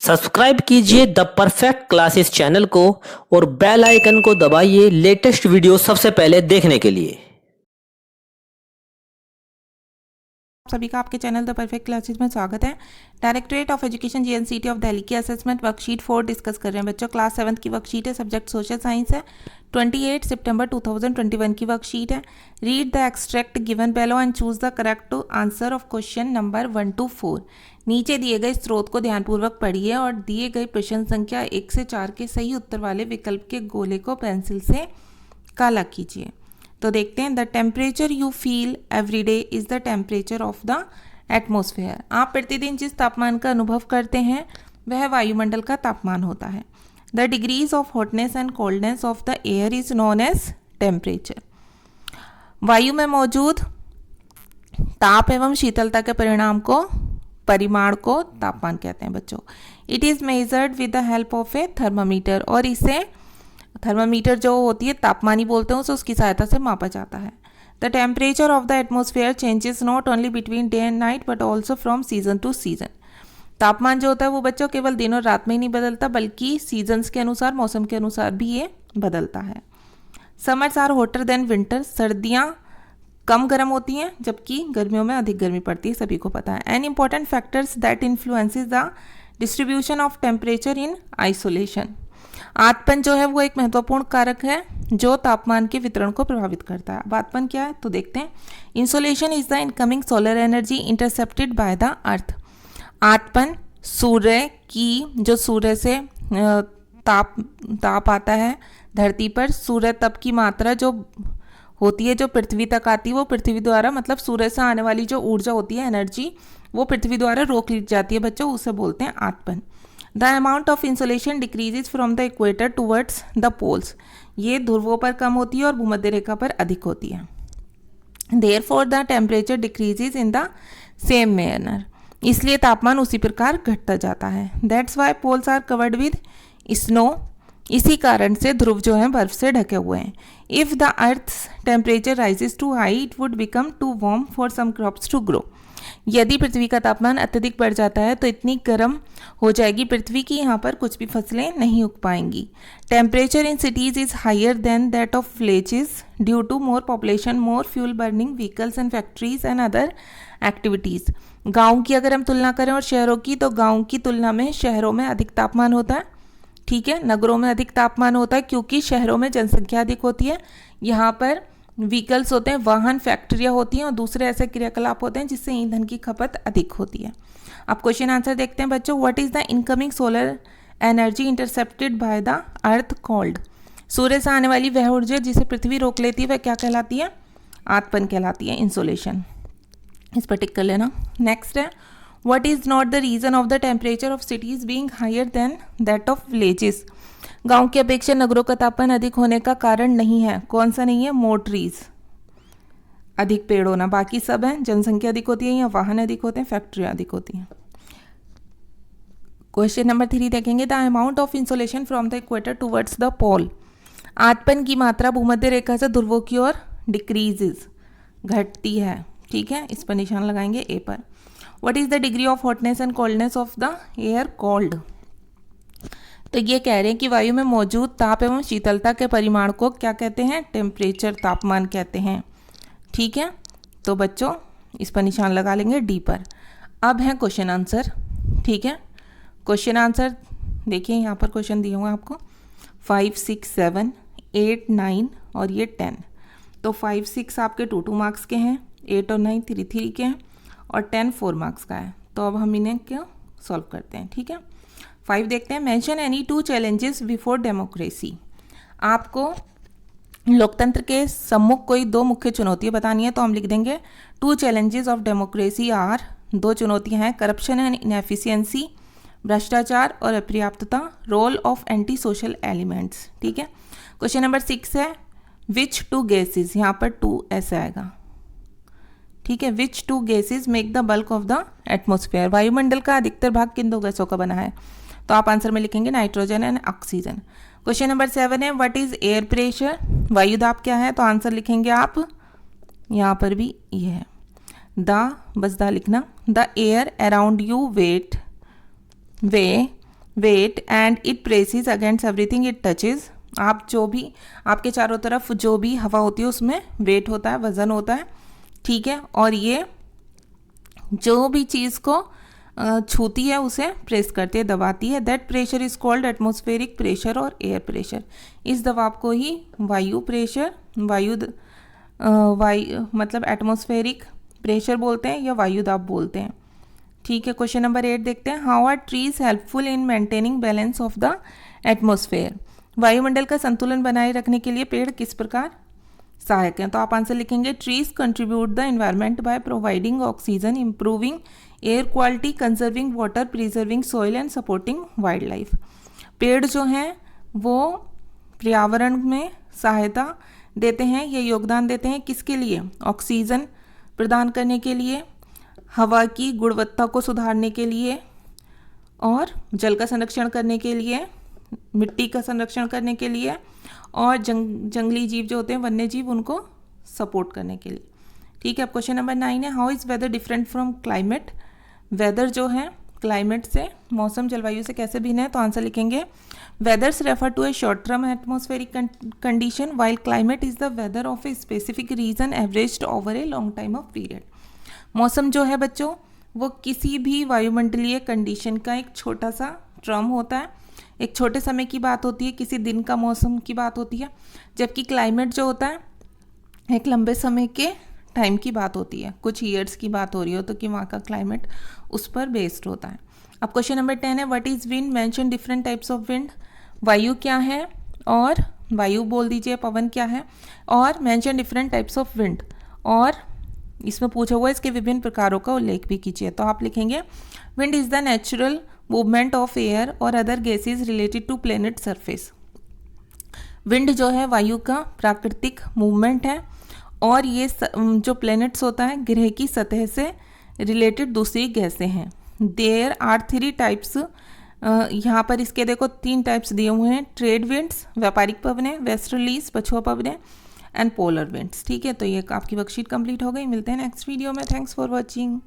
Subscribe कीजिए the perfect classes channel को और बेल आइकन को दबाइए लेटेस्ट वीडियो सबसे पहले देखने के लिए। सभी का आपके चैनल द परफेक्ट क्लासेस में स्वागत है। Directorate of education GNCT of Delhi की असेसमेंट वर्कशीट 4 डिस्कस कर रहे हैं बच्चों। क्लास 7 की वर्कशीट है, सब्जेक्ट सोशल साइंस है। 28 सितंबर 2021 की वर्कशीट है। Read the extract given below and choose the correct answer of question number 1 to 4। नीचे दिए गए स्रोत को ध्यानपूर्वक पढ़िए और दिए गए प्रश्न संख्या 1 से 4 के सही उत्तर वाले विकल्प के गोले को पेंसिल से काला कीजिए। तो देखते हैं, the temperature you feel every day is the temperature of the atmosphere. आप प्रतिदिन जिस तापमान का अनुभव करते हैं वह वायुमंडल का तापमान होता है। The degrees of hotness and coldness of the air is known as temperature. वायु में मौजूद ताप एवं शीतलता के परिमाण को तापमान कहते हैं बच्चों। It is measured with the help of A thermometer, और इसे थर्मामीटर जो होती है तापमानी बोलते हैं उसे, उसकी सहायता से मापा जाता है। The temperature of the atmosphere changes not only between day and night but also from season two season. तापमान जो होता है वो बच्चों केवल दिन और रात में ही नहीं बदलता बल्कि सीजन्स के अनुसार, मौसम के अनुसार भी ये बदलता है। Summers are hotter than winter. सर्दियाँ कम गर्म होती हैं जबकि गर्मियों में अधिक गर्मी पड़ती है, सभी को पता है। An important factors that influences the distribution of temperature in isolation. आतपन जो है वो एक महत्वपूर्ण कारक है जो तापमान के वितरण को प्रभावित करता है। अब आतपन क्या है तो देखते हैं। Insolation is the incoming solar energy intercepted by the earth. आतपन सूर्य की, जो सूर्य से ताप आता है धरती पर, सूर्य तप की मात्रा जो होती है जो पृथ्वी तक आती है वो पृथ्वी द्वारा, मतलब सूर्य से आने वाली जो ऊर्जा होती है, एनर्जी, वो पृथ्वी द्वारा रोक ली जाती है बच्चों, उसे बोलते हैं आतपन। The amount of insolation decreases from the equator towards the poles. ये ध्रुवों पर कम होती है और भूमध्य रेखा पर अधिक होती है। Therefore the temperature decreases in the same manner. इसलिए तापमान उसी प्रकार घटता जाता है। That's why poles are covered with snow. इसी कारण से ध्रुव जो है बर्फ से ढके हुए हैं। If the earth's temperature rises to high it would become too warm for some crops to grow. यदि पृथ्वी का तापमान अत्यधिक बढ़ जाता है तो इतनी गर्म हो जाएगी पृथ्वी की यहाँ पर कुछ भी फसलें नहीं उग पाएंगी। Temperature in cities is higher than that of villages due to more population, more fuel burning vehicles and factories and other activities. गाँव की अगर हम तुलना करें और शहरों की, तो गाँव की तुलना में शहरों में अधिक तापमान होता है, ठीक है। नगरों में अधिक तापमान होता है क्योंकि शहरों में जनसंख्या अधिक होती है, यहाँ पर व्हीकल्स होते हैं, वाहन, फैक्ट्रियाँ होती हैं और दूसरे ऐसे क्रियाकलाप होते हैं जिससे ईंधन की खपत अधिक होती है। अब क्वेश्चन आंसर देखते हैं बच्चों। What is the incoming solar energy intercepted by the earth called. सूर्य से आने वाली वह ऊर्जा जिसे पृथ्वी रोक लेती है वह क्या कहलाती है? आतपन कहलाती है, इंसोलेशन। इस पर टिक कर लेना। नेक्स्ट है, what is not the reason of the temperature of cities being higher than that of villages. गांव की अपेक्षा नगरों का तापमान अधिक होने का कारण नहीं है। कौन सा नहीं है? मोर ट्रीज, अधिक पेड़ होना, बाकी सब है। जनसंख्या अधिक होती है या वाहन अधिक होते हैं, फैक्ट्रियाँ अधिक होती हैं। क्वेश्चन नंबर 3 देखेंगे। The amount of insolation from the equator towards the pole. आतपन की मात्रा भूमध्य रेखा से ध्रुवों की ओर डिक्रीजेज, घटती है, ठीक है। इस पर निशान लगाएंगे ए पर। What is the degree of hotness and coldness of the air called. तो ये कह रहे हैं कि वायु में मौजूद ताप एवं शीतलता के परिमाण को क्या कहते हैं? टेम्परेचर, तापमान कहते हैं, ठीक है। तो बच्चों इस पर निशान लगा लेंगे डी पर। अब है क्वेश्चन आंसर, ठीक है। क्वेश्चन आंसर देखिए, यहाँ पर क्वेश्चन दिए हुए हैं आपको 5, 6, 7, 8, 9 और ये 10। तो 5, 6 आपके 2 मार्क्स के हैं, 8 और 9 3 के हैं और 10 4 मार्क्स का है। तो अब हम इन्हें क्या सॉल्व करते हैं, ठीक है। 5 देखते हैं। Mention any 2 challenges before democracy. आपको लोकतंत्र के सम्मुख कोई 2 मुख्य चुनौतियां बतानी है, तो हम लिख देंगे 2 चैलेंजेस ऑफ डेमोक्रेसी आर। 2 चुनौतियां हैं, करप्शन एंड इनएफिशिएंसी, भ्रष्टाचार और अपर्याप्तता, role of anti social elements, ठीक है। क्वेश्चन नंबर 6 है, विच 2 गैसेज, यहाँ पर 2 ऐसे आएगा, ठीक है। विच 2 gases make the bulk of the atmosphere. वायुमंडल का अधिकतर भाग किन 2 गैसों का बना है? तो आप आंसर में लिखेंगे nitrogen and oxygen. Question number 7 है, व्हाट इज एयर प्रेशर। वायुदाब क्या है? तो आंसर लिखेंगे आप, यहाँ पर भी ये है द, बस द लिखना। The air around you weigh weight and it presses against everything it touches. आप जो भी आपके चारों तरफ जो भी हवा होती है उसमें वेट होता है, वजन होता है, ठीक है। और ये जो भी चीज़ को छूती है उसे प्रेस करती है, दबाती है। That pressure is called atmospheric pressure और एयर प्रेशर। इस दबाव को ही वायु प्रेशर, वायु मतलब एटमॉस्फेरिक प्रेशर बोलते हैं या वायु दाब बोलते हैं, ठीक है। क्वेश्चन नंबर 8 देखते हैं। How are trees helpful in maintaining balance of the atmosphere. वायुमंडल का संतुलन बनाए रखने के लिए पेड़ किस प्रकार सहायक हैं। तो आप आंसर लिखेंगे trees contribute the environment by providing oxygen, improving air quality, conserving water, preserving soil and supporting wild life. पेड़ जो हैं वो पर्यावरण में सहायता देते हैं, ये योगदान देते हैं किसके लिए, ऑक्सीजन प्रदान करने के लिए, हवा की गुणवत्ता को सुधारने के लिए, और जल का संरक्षण करने के लिए, मिट्टी का संरक्षण करने के लिए, और जंगली जीव जो होते हैं, वन्य जीव, उनको सपोर्ट करने के लिए, ठीक है। अब क्वेश्चन नंबर 9 है। How is weather different from climate. Weather जो है क्लाइमेट से, मौसम जलवायु से कैसे भिन्न है। तो आंसर लिखेंगे weathers refer to a short term atmospheric condition while climate is the weather of a specific region averaged over a long time of period. मौसम जो है बच्चों वो किसी भी वायुमंडलीय कंडीशन का एक छोटा सा टर्म होता है, एक छोटे समय की बात होती है, किसी दिन का मौसम की बात होती है। जबकि क्लाइमेट जो होता है एक लंबे समय के टाइम की बात होती है, कुछ ईयर्स की बात हो रही हो तो कि वहाँ का क्लाइमेट उस पर बेस्ड होता है। अब क्वेश्चन नंबर 10 है। What is wind. Mention different types of wind. वायु क्या है, और वायु बोल दीजिए, पवन क्या है, और mention different types of wind, और इसमें पूछा हुआ है इसके विभिन्न प्रकारों का उल्लेख भी कीजिए। तो आप लिखेंगे wind is the natural movement of air और other gases related to planet surface. Wind जो है वायु का प्राकृतिक मूवमेंट है, और ये जो प्लैनेट्स होता है ग्रह की सतह से रिलेटेड दूसरी गैसें हैं। There are 3 types. यहाँ पर इसके देखो 3 टाइप्स दिए हुए हैं। ट्रेड विंड्स व्यापारिक पवनें, वेस्टर्लीज पछुआ पवनें, एंड पोलर विंड्स, ठीक है। तो ये आपकी वर्कशीट कंप्लीट हो गई। मिलते हैं नेक्स्ट वीडियो में। Thanks for watching.